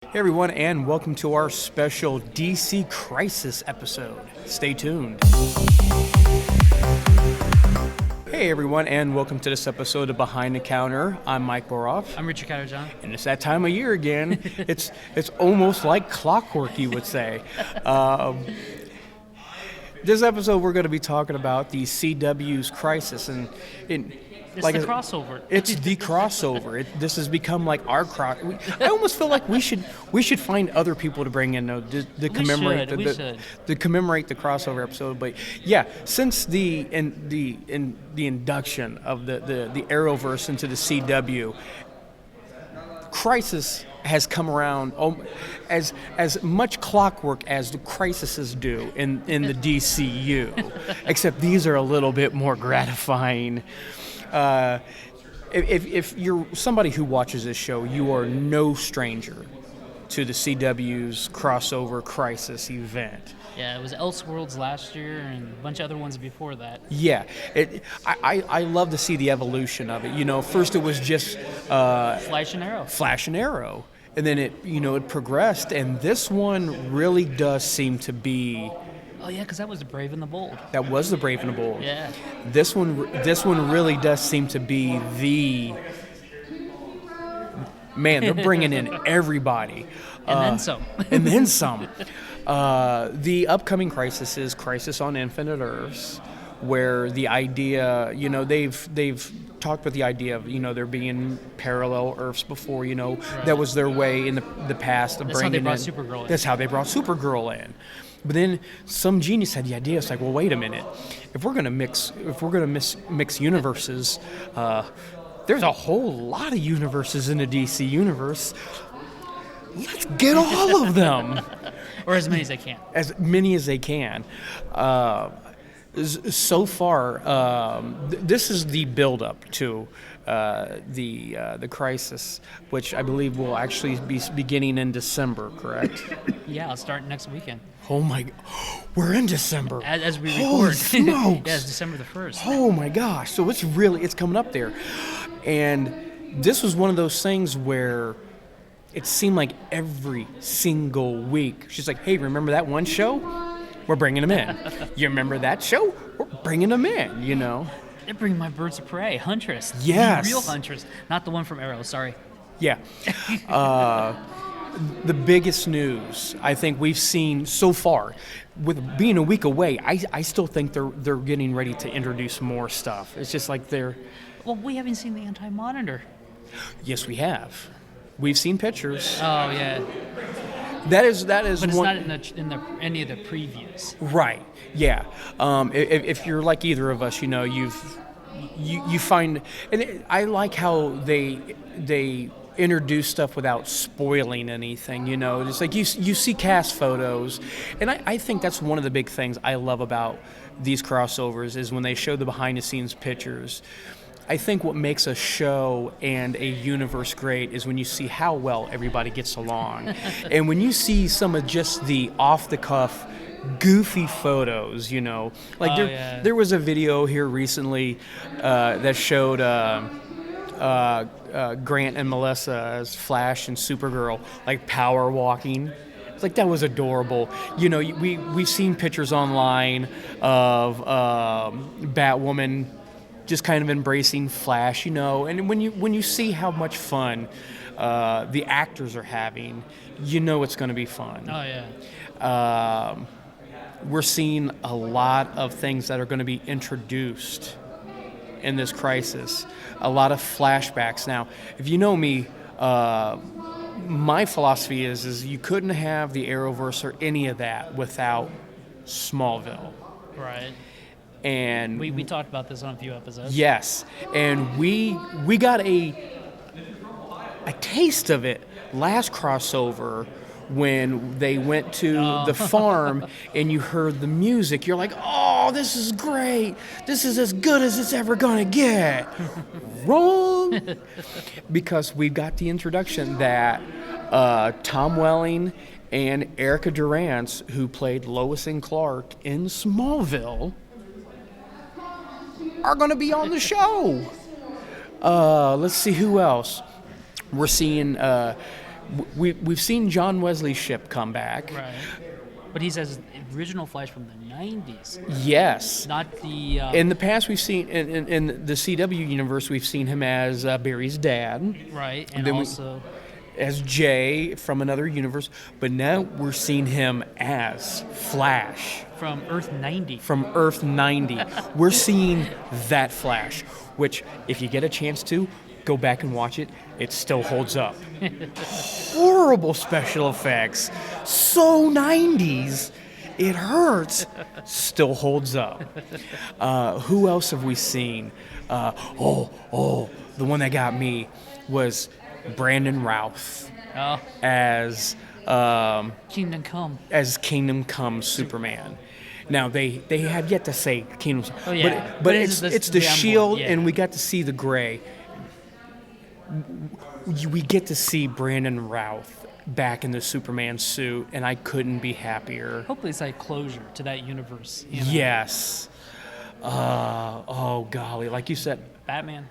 Hey everyone, and welcome to our special DC Crisis episode. Stay tuned. Hey everyone, and welcome to this episode of Behind the Counter. I'm Mike Boroff, I'm Richard Catterjohn. and it's that time of year again. It's almost like clockwork, you would say. This episode, we're going to be talking about the CW's Crisis, and It's the crossover. It's the crossover. This has become like our cross. I almost feel like we should find other people to bring in to commemorate to commemorate the crossover episode. But yeah, since the induction of the Arrowverse into the CW, Crisis has come around as much clockwork as the crises do in the DCU, except these are a little bit more gratifying. If you're somebody who watches this show, you are no stranger to the CW's crossover Crisis event. Yeah, it was Elseworlds last year and a bunch of other ones before that. Yeah, I love to see the evolution of it. You know, first it was just Flash and Arrow. And then it progressed, and this one really does seem to be. Oh yeah, because that was the Brave and the Bold. That was the Brave and the Bold. Yeah. This one really does seem to be the. Man, they're bringing in everybody. And then some. And then some. The upcoming Crisis is Crisis on Infinite Earths, where the idea, they've talked with the idea of, there being parallel Earths before, Right. That was their way in the past of bringing in. That's how they brought Supergirl in. That's how they brought Supergirl in. But then some genius had the idea. It's like, well, wait a minute. If we're gonna mix universes, there's a whole lot of universes in the DC universe. Let's get all of them, Or as many as they can. as many as they can. So far, this is the build-up to the Crisis, which I believe will actually be beginning in December. Correct? Yeah, I'll start next weekend. Oh my! We're in December. As we Holy record. smokes. Yeah, it's December the 1st. Oh my gosh! So it's coming up there, and this was one of those things where it seemed like every single week she's like, "Hey, remember that one show? We're bringing them in. You remember that show? We're bringing them in." They're bringing my Birds of Prey, Huntress. Yes. The real Huntress, not the one from Arrow, sorry. Yeah. The biggest news I think we've seen so far, with being a week away, I still think they're getting ready to introduce more stuff. It's just like they're. Well, we haven't seen the Anti-Monitor. Yes, we have. We've seen pictures. Oh, yeah. That is But it's one. not in any of the previews. Right. Yeah. If you're like either of us, you find, and I like how they introduce stuff without spoiling anything. It's like you see cast photos, and I think that's one of the big things I love about these crossovers is when they show the behind the scenes pictures. I think what makes a show and a universe great is when you see how well everybody gets along. And when you see some of just the off-the-cuff, goofy photos, there was a video here recently that showed Grant and Melissa as Flash and Supergirl, like power walking. It's like, that was adorable. We've seen pictures online of Batwoman just kind of embracing Flash, and when you see how much fun the actors are having, it's going to be fun. Oh, yeah. We're seeing a lot of things that are going to be introduced in this Crisis. A lot of flashbacks. Now, if you know me, my philosophy is you couldn't have the Arrowverse or any of that without Smallville. Right. And we talked about this on a few episodes. Yes, and we got a taste of it last crossover when they went to the farm and you heard the music. You're like, oh, this is great. This is as good as it's ever gonna get. Wrong, because we've got the introduction that Tom Welling and Erica Durance, who played Lois and Clark in Smallville, are going to be on the show. Let's see who else. We're seeing we've seen John Wesley's ship come back. Right. But he's as original Flash from the 90s, Yes. not the. In the past, we've seen in the CW universe, we've seen him as Barry's dad, right, and then we- also. as Jay from another universe, but now we're seeing him as Flash From Earth 90. from Earth 90. We're seeing that Flash, which, if you get a chance to, go back and watch it. It still holds up. Horrible special effects. So 90s. It hurts. Still holds up. Who else have we seen? The one that got me was Brandon Routh Oh, as Kingdom Come. Kingdom Come Superman. Now they have yet to say Kingdom, Oh, yeah. but But it's it's the the emblem, shield, yeah. and we got to see the gray. We get to see Brandon Routh back in the Superman suit, and I couldn't be happier. Hopefully, it's like closure to that universe. You know? Yes. Oh golly, like you said, Batman.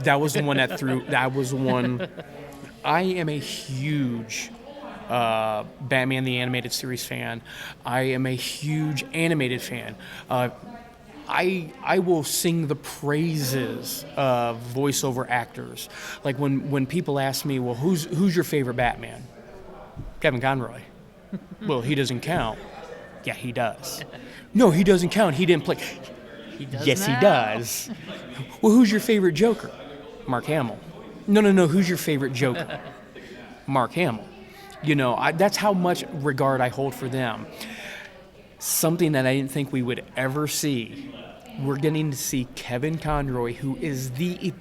that was the one that threw. That was the one. I am a huge Batman the Animated Series fan. I am a huge animated fan. I will sing the praises of voiceover actors. Like when people ask me, well, who's your favorite Batman? Kevin Conroy. Well, he doesn't count. Yeah, he does. No, he doesn't count. He didn't play. He does Yes, he now. does. Well, who's your favorite Joker? Mark Hamill. No. Who's your favorite Joker? Mark Hamill. You know, that's how much regard I hold for them. Something that I didn't think we would ever see. We're getting to see Kevin Conroy, who is he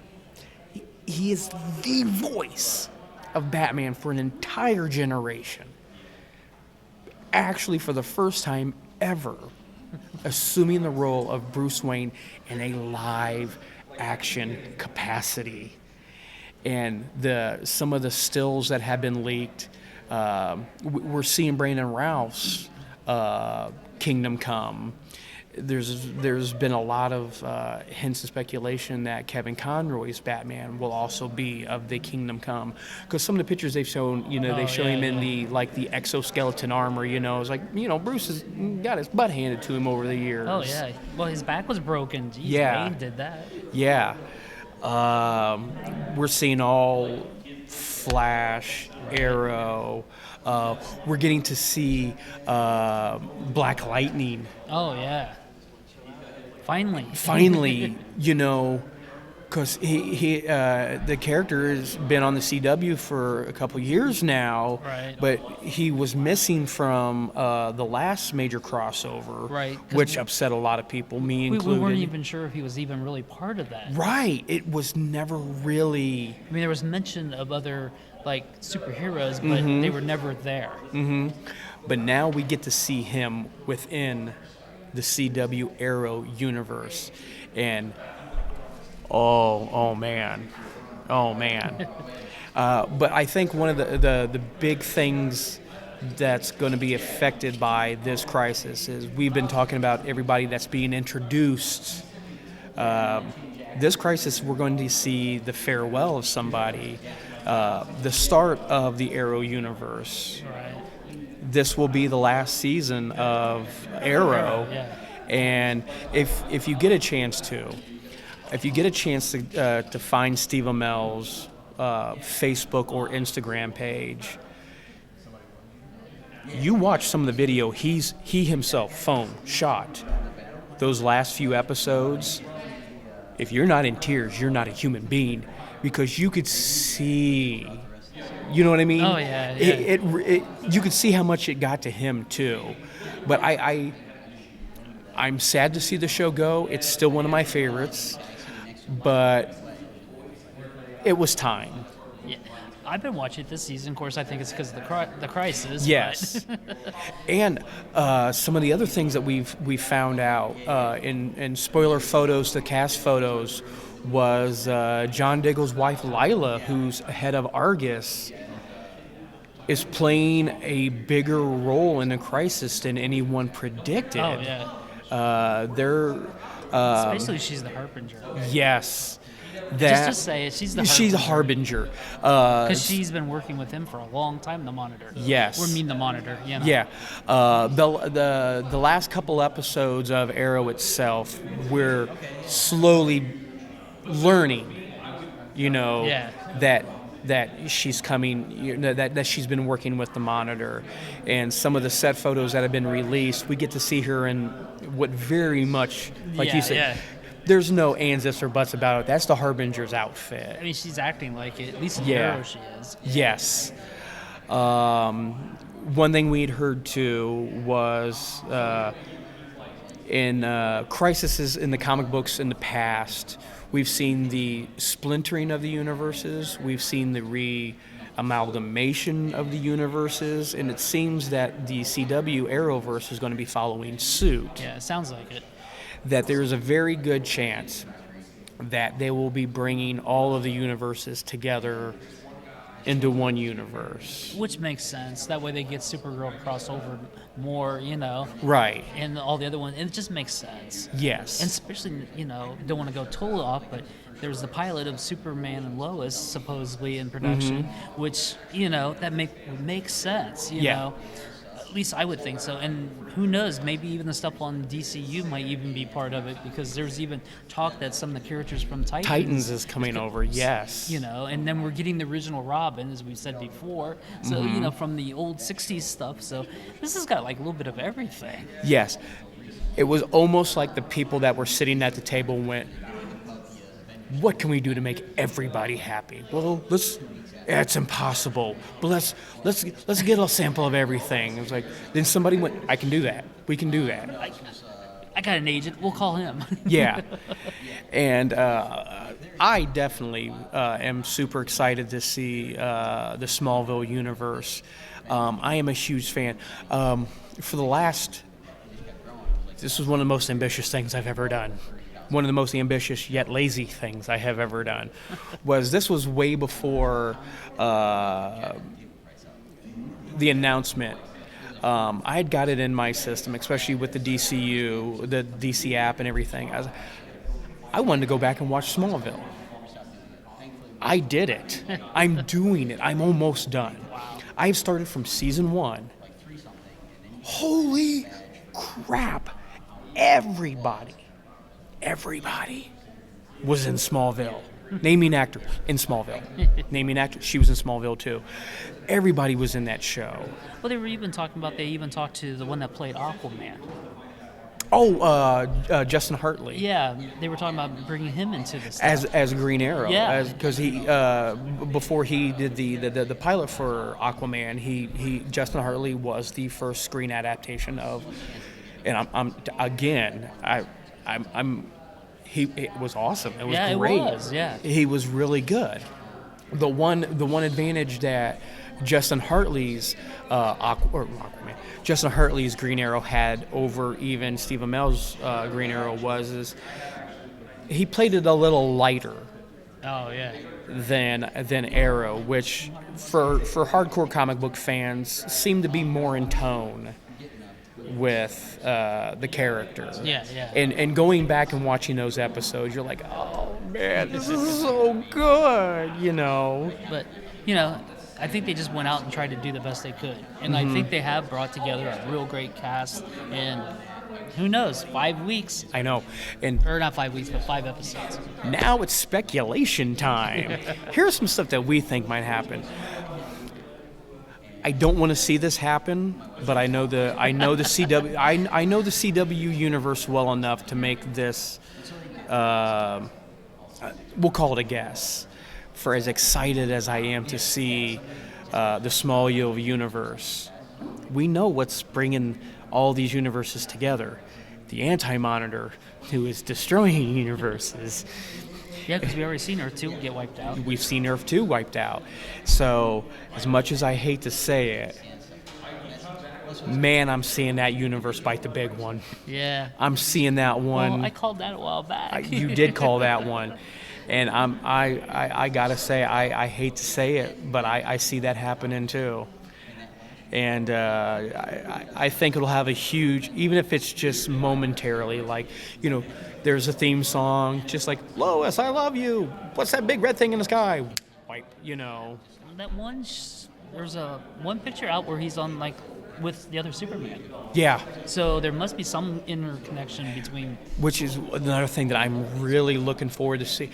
is the voice of Batman for an entire generation. Actually, for the first time ever, assuming the role of Bruce Wayne in a live action capacity. And some of the stills that have been leaked, we're seeing Brandon Routh's Kingdom Come. There's been a lot of hints and speculation that Kevin Conroy's Batman will also be of the Kingdom Come, because some of the pictures they've shown, they show him in the exoskeleton armor. It's like, Bruce has got his butt handed to him over the years. Oh yeah. Well, his back was broken. Jeez, Yeah. Wayne did that. Yeah. We're seeing all Flash, Arrow. We're getting to see Black Lightning. Oh yeah. Finally. Because the character has been on the CW for a couple years now, Right. but he was missing from the last major crossover, Right, 'cause which upset a lot of people, me We included. weren't even sure if he was even really part of that. Right, it was never really. I mean, there was mention of other like superheroes, but Mm-hmm. they were never there. But now we get to see him within the CW Arrow universe, and oh man. But I think one of the big things that's going to be affected by this crisis is we've been talking about everybody that's being introduced. This crisis, we're going to see the farewell of somebody, the start of the Arrow universe. Right. This will be the last season of Arrow, Yeah. and if you get a chance to find Steve Amell's Facebook or Instagram page, you watch some of the video he himself phone shot those last few episodes. If you're not in tears, you're not a human being, because you could see. You know what I mean? Oh, yeah. You could see how much it got to him too. But I'm sad to see the show go. It's still one of my favorites, but it was time. Yeah. I've been watching it this season. Of course, I think it's because of the crisis. Yes. And some of the other things that we found out in spoiler photos, the cast photos, was John Diggle's wife Lila, who's head of Argus, is playing a bigger role in the crisis than anyone predicted. Oh yeah. They're Especially she's the harbinger. yes, That Just say it. She's the she's a harbinger. harbinger. Because she's been working with him for a long time, the Monitor. Yes. Or mean the Monitor, you know. Yeah, the last couple episodes of Arrow itself, we're slowly learning, Yeah. that she's coming, that she's been working with the Monitor, and some of the set photos that have been released, we get to see her in what very much, like Yeah, you said, yeah. there's no ands, ifs, or buts about it. That's the Harbinger's outfit. I mean, she's acting like it. At least in Yeah. Arrow she is. Yes. One thing we'd heard too was in crises in the comic books in the past, we've seen the splintering of the universes, we've seen the re-amalgamation of the universes, and it seems that the CW Arrowverse is going to be following suit. Yeah, it sounds like it. That there is a very good chance that they will be bringing all of the universes together into one universe. Which makes sense. That way they get Supergirl to cross over more, Right. and all the other ones. It just makes sense. Yes. And especially, don't want to go totally off, but there was the pilot of Superman and Lois supposedly in production, which, that makes sense, Yeah. know. At least I would think so. And who knows, maybe even the stuff on DCU might even be part of it, because there's even talk that some of the characters from Titans is coming over, yes. and then we're getting the original Robin, as we said before. So, from the old 60s stuff. So this has got like a little bit of everything. Yes. It was almost like the people that were sitting at the table went, what can we do to make everybody happy? Well, it's impossible, but let's get a sample of everything. It was like, then somebody went, I can do that. We can do that. I got an agent. We'll call him. Yeah. And I definitely am super excited to see the Smallville universe. I am a huge fan. This was one of the most ambitious things I've ever done. One of the most ambitious yet lazy things I have ever done. This was way before the announcement. I had got it in my system, especially with the DCU, the DC app and everything. I wanted to go back and watch Smallville. I did it. I'm doing it. I'm almost done. I've started from season 1. Holy crap. Everybody was in Smallville. Naming actor in Smallville. Naming actor, she was in Smallville too. Everybody was in that show. Well, they even talked to the one that played Aquaman. Oh, Justin Hartley. Yeah, they were talking about bringing him into this as Green Arrow. Yeah, because he before he did the pilot for Aquaman, Justin Hartley was the first screen adaptation of, and it was awesome. It was great. It was, yeah. He was really good. The one advantage that Justin Hartley's Justin Hartley's Green Arrow had over even Steve Amell's Green Arrow is he played it a little lighter. Oh yeah. Than Arrow, which for hardcore comic book fans seemed to be more in tone with the character. Yeah, yeah. And going back and watching those episodes, you're like, oh man, this is so good, But I think they just went out and tried to do the best they could, and I think they have brought together a real great cast. And who knows, 5 weeks? I know, Or not 5 weeks, but 5 episodes. Now it's speculation time. Here's some stuff that we think might happen. I don't want to see this happen, but I know the CW. I know the CW universe well enough to make this. We'll call it a guess. For as excited as I am to see the Smallville universe, we know what's bringing all these universes together. The Anti-Monitor, who is destroying universes. Yeah, because we already seen Earth 2 get wiped out. We've seen Earth 2 wiped out. So, as much as I hate to say it, man, I'm seeing that universe bite the big one. Yeah. I'm seeing that one. Well, I called that a while back. You did call that one. And I gotta say, I hate to say it, but I see that happening too. And I think it'll have a huge, even if it's just momentarily, like, there's a theme song, just like, Lois, I love you. What's that big red thing in the sky? Wipe, That one, there's one picture out where he's on, like, with the other Superman. Yeah. So there must be some interconnection between. Which is another thing that I'm really looking forward to see.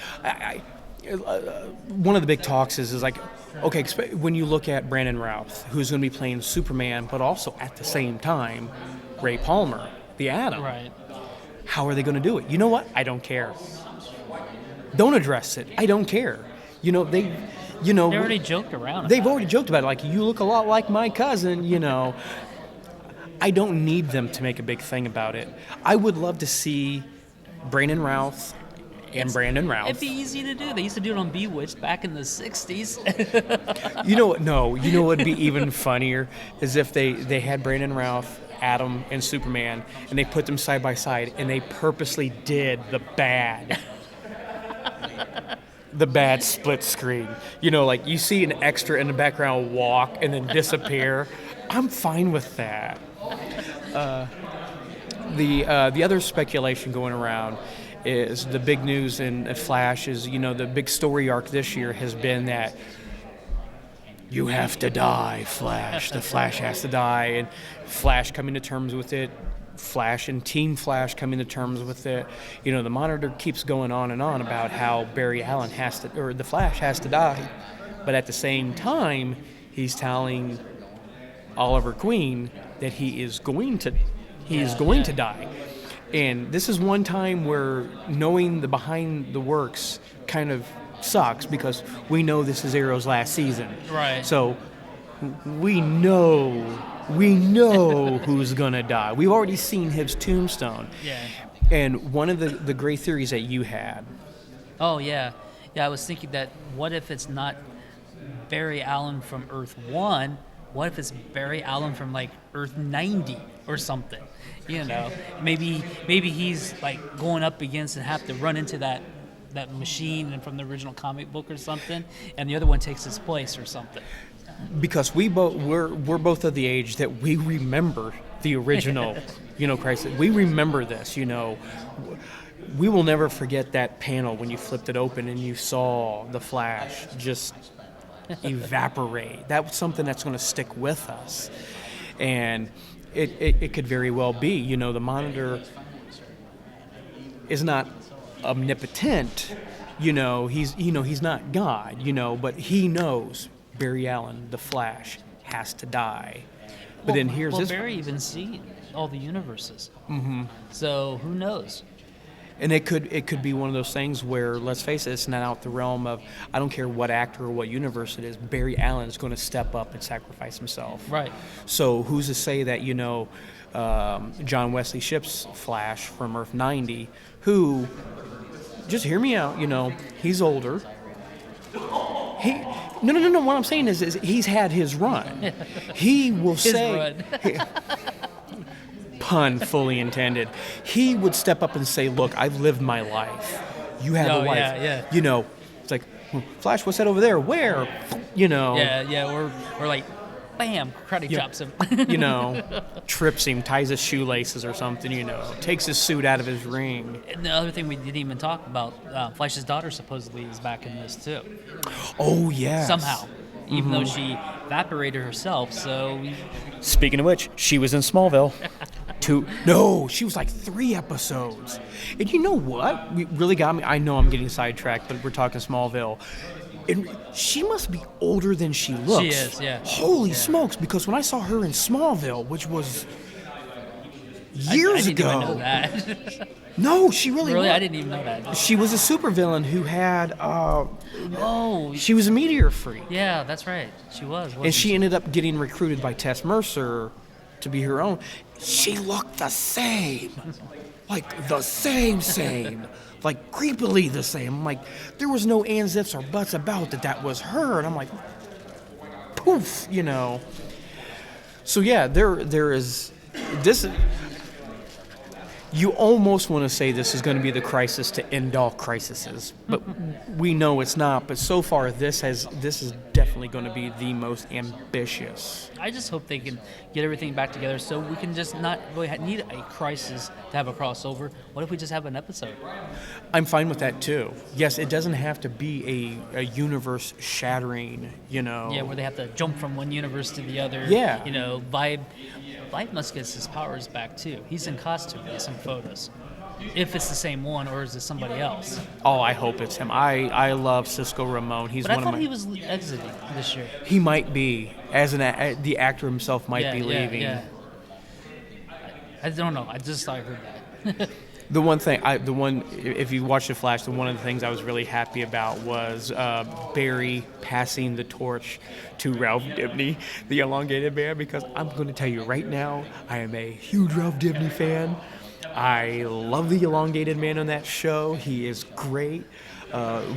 One of the big talks is like, okay, when you look at Brandon Routh, who's going to be playing Superman, but also at the same time, Ray Palmer, the Atom. Right. How are they going to do it? You know what? I don't care. Don't address it. I don't care. They already joked around. They've already joked about it. Like, you look a lot like my cousin, I don't need them to make a big thing about it. I would love to see Brandon Routh and Brandon Routh. It'd be easy to do. They used to do it on Bewitched back in the 60s. You know what? No. You know what would be even funnier is if they had Brandon Routh, Atom, and Superman, and they put them side by side, and they purposely did the bad split screen. Like, you see an extra in the background walk and then disappear. I'm fine with that. The other speculation going around is the big news in Flash is, the big story arc this year has been that you have to die, Flash. The Flash has to die, and Flash coming to terms with it. Flash and Team Flash coming to terms with it. The Monitor keeps going on and on about how Barry Allen the Flash has to die, but at the same time, he's telling Oliver Queen that he is going to die. And this is one time where knowing the behind the works kind of sucks, because we know this is Arrow's last season. Right. So we know who's gonna die. We've already seen his tombstone. Yeah. And one of the great theories that you had. Oh, yeah. Yeah, I was thinking that what if it's not Barry Allen from Earth 1? What if it's Barry Allen from, like, Earth 90 or something? Maybe he's, like, going up against and have to run into that machine from the original comic book or something, and the other one takes his place or something. Because we're both of the age that we remember the original, Crisis. We remember this, We will never forget that panel when you flipped it open and you saw the Flash just evaporate. That's something that's going to stick with us. And it could very well be, the Monitor is not omnipotent, he's not God, but he knows Barry Allen, the Flash, has to die. But then here's this. Barry even sees all the universes. Mm-hmm. So who knows? And it could be one of those things where, let's face it, it's not out the realm of, I don't care what actor or what universe it is, Barry Allen is going to step up and sacrifice himself. Right. So who's to say that, John Wesley Shipp's Flash from Earth 90, who, just hear me out, he's older. No. What I'm saying is he's had his run. He will say... Pun fully intended. He would step up and say, look, I've lived my life. You have a life. Yeah. It's like, Flash, what's that over there? Where? Yeah. Or like, bam, karate chops him. Trips him, ties his shoelaces or something, takes his suit out of his ring. And the other thing we didn't even talk about, Flash's daughter supposedly is back in this too. Oh, yeah. Somehow. Even though she evaporated herself, so... Speaking of which, she was in Smallville. No, she was like 3 episodes. And you know what? It really got me. I know I'm getting sidetracked, but we're talking Smallville. And she must be older than she looks. She is, yeah. Holy smokes, because when I saw her in Smallville, which was years ago. I didn't even know that. No, she really was. I didn't even know that. She was a supervillain who had... She was a meteor freak. Yeah, that's right. She was. And she ended up getting recruited by Tess Mercer to be her own. She looked the same. Like, the same. Like, creepily the same. I'm like, there was no ands, ifs, or buts about that was her. And I'm like, poof, So, yeah, there is... This... You almost want to say this is going to be the crisis to end all crises, but we know it's not. But so far, this is definitely going to be the most ambitious. I just hope they can get everything back together so we can just not really need a crisis to have a crossover. What if we just have an episode? I'm fine with that too. Yes, it doesn't have to be a universe shattering, Yeah, where they have to jump from one universe to the other. Yeah. Vibe must get his powers back too. He's in costume in some photos. If it's the same one or is it somebody else? Oh, I hope it's him. I love Cisco Ramon. He's But I one thought of my. he was exiting this year. He might be, the actor himself might be leaving. Yeah. I don't know. I just thought I heard that. The one thing, if you watch The Flash, one of the things I was really happy about was Barry passing the torch to Ralph Dibny, the elongated man, because I'm going to tell you right now, I am a huge Ralph Dibny fan. I love the elongated man on that show. He is great.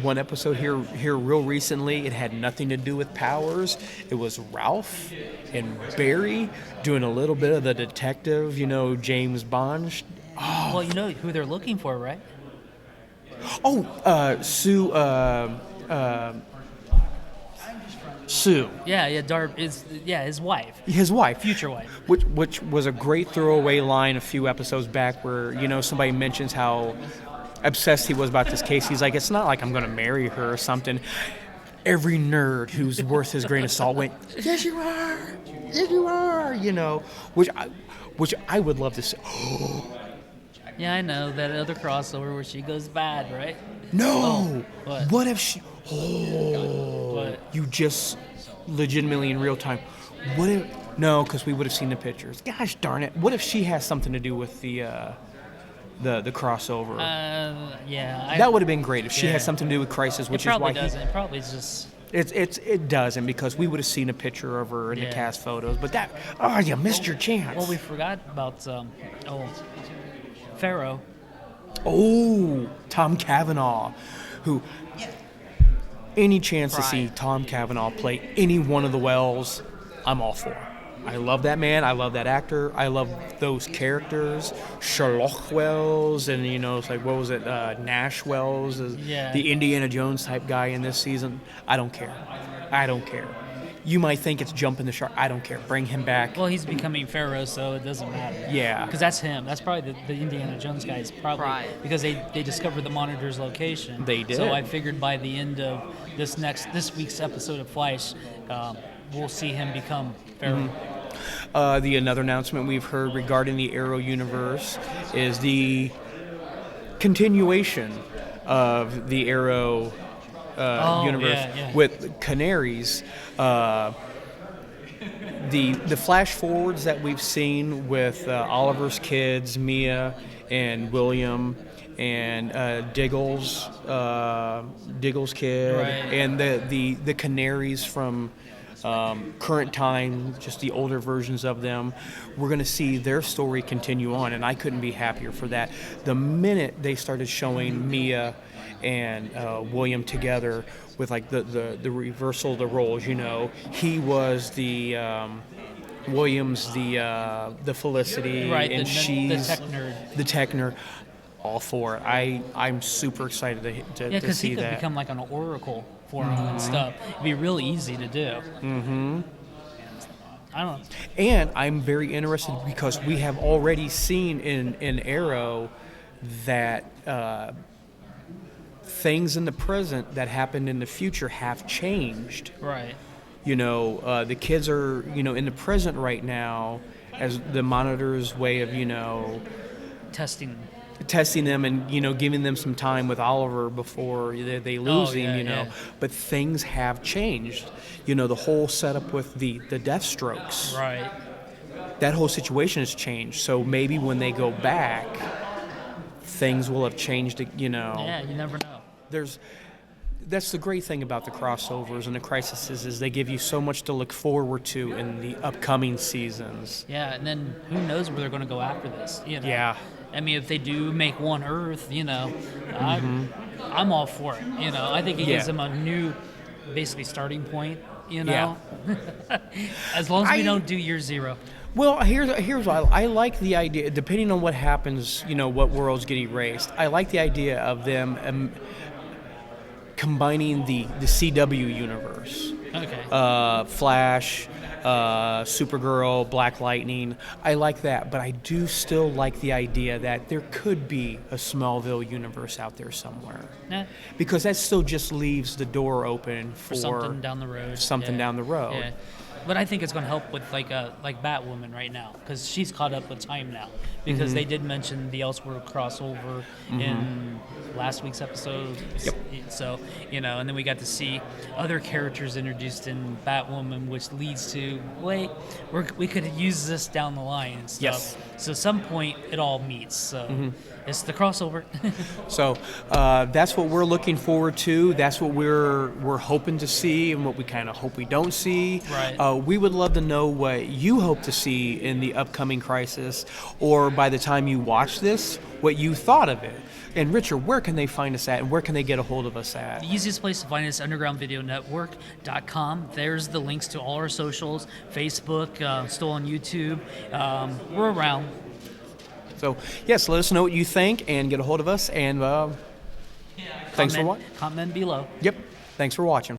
One episode here real recently, it had nothing to do with powers. It was Ralph and Barry doing a little bit of the detective, James Bond. Well, you know who they're looking for, right? Sue. Sue. Yeah. Darb is his wife, His wife. future wife. Which was a great throwaway line a few episodes back where, somebody mentions how obsessed he was about this case. He's like, it's not like I'm going to marry her or something. Every nerd who's worth his grain of salt went, yes, you are. Yes, you are. Which I would love to see. Yeah, I know that other crossover where she goes bad, right? No. Oh, what? What if she? Oh. What? You just legitimately in real time. What if? No, because we would have seen the pictures. Gosh darn it! What if she has something to do with the crossover? Yeah. That would have been great if she yeah. had something to do with Crisis, which It is why probably doesn't. It probably is just. it doesn't, because we would have seen a picture of her in the Yeah. cast photos. But you missed your chance. Well, we forgot about Pharaoh. Oh, Tom Cavanaugh, who any chance to see Tom Cavanaugh play any one of the Wells, I'm all for. I love that man. I love that actor. I love those characters. Sherlock Wells and, it's like, what was it? Nash Wells, Yeah. the Indiana Jones type guy in this season. I don't care. You might think it's jumping the shark. I don't care. Bring him back. Well, he's becoming Pharaoh, so it doesn't matter. Yeah. Because that's him. That's probably the Indiana Jones guy. Is probably Right. because they discovered the Monitor's location. They did. So I figured by the end of this week's episode of Flash, we'll see him become Pharaoh. The another announcement we've heard regarding the Arrow universe is the continuation of the Arrow universe yeah. with Canaries. The flash forwards that we've seen with Oliver's kids, Mia and William, and Diggle's kid, Right. and the Canaries from current time, just the older versions of them. We're going to see their story continue on, and I couldn't be happier for that. The minute they started showing Mia and William together with like the reversal of the roles, he was the William's the Felicity, Right, and the she's tech nerd. the tech nerd. All for it. I'm super excited to Yeah, because see he could that. become like an oracle for him and stuff. It'd be real easy to do. Mm-hmm. I don't know. And I'm very interested because we have already seen in Arrow that things in the present that happened in the future have changed. Right. The kids are, in the present right now as the Monitor's way of, testing them and, giving them some time with Oliver before they lose him, yeah. But things have changed. The whole setup with the Deathstrokes. Right. That whole situation has changed. So maybe when they go back, things will have changed, Yeah, you never know. That's the great thing about the crossovers and the crises is they give you so much to look forward to in the upcoming seasons. Yeah, and then who knows where they're going to go after this? Yeah. I mean, if they do make one Earth, I'm all for it. I think it gives Yeah. them a new, basically, starting point. Yeah. As long as we don't do year zero. Well, here's what I like the idea. Depending on what happens, what worlds get erased. I like the idea of them combining the CW universe. Okay. Flash, Supergirl, Black Lightning. I like that, but I do still like the idea that there could be a Smallville universe out there somewhere. Nah, Because that still just leaves the door open for something down the road. something down the road. Yeah. But I think it's going to help with like Batwoman right now because she's caught up with time now because they did mention the Elseworld crossover in last week's episode. Yep. So and then we got to see other characters introduced in Batwoman, which leads to we could use this down the line and stuff. Yes. So at some point it all meets. So it's the crossover. So that's what we're looking forward to. That's what we're hoping to see, and what we kind of hope we don't see. Right. We would love to know what you hope to see in the upcoming Crisis, or by the time you watch this, what you thought of it. And Richard, where can they find us at, and where can they get a hold of us at? The easiest place to find us is undergroundvideonetwork.com. There's the links to all our socials, Facebook, still on YouTube. We're around. So yes, let us know what you think and get a hold of us. And thanks for watching. Comment below. Yep. Thanks for watching.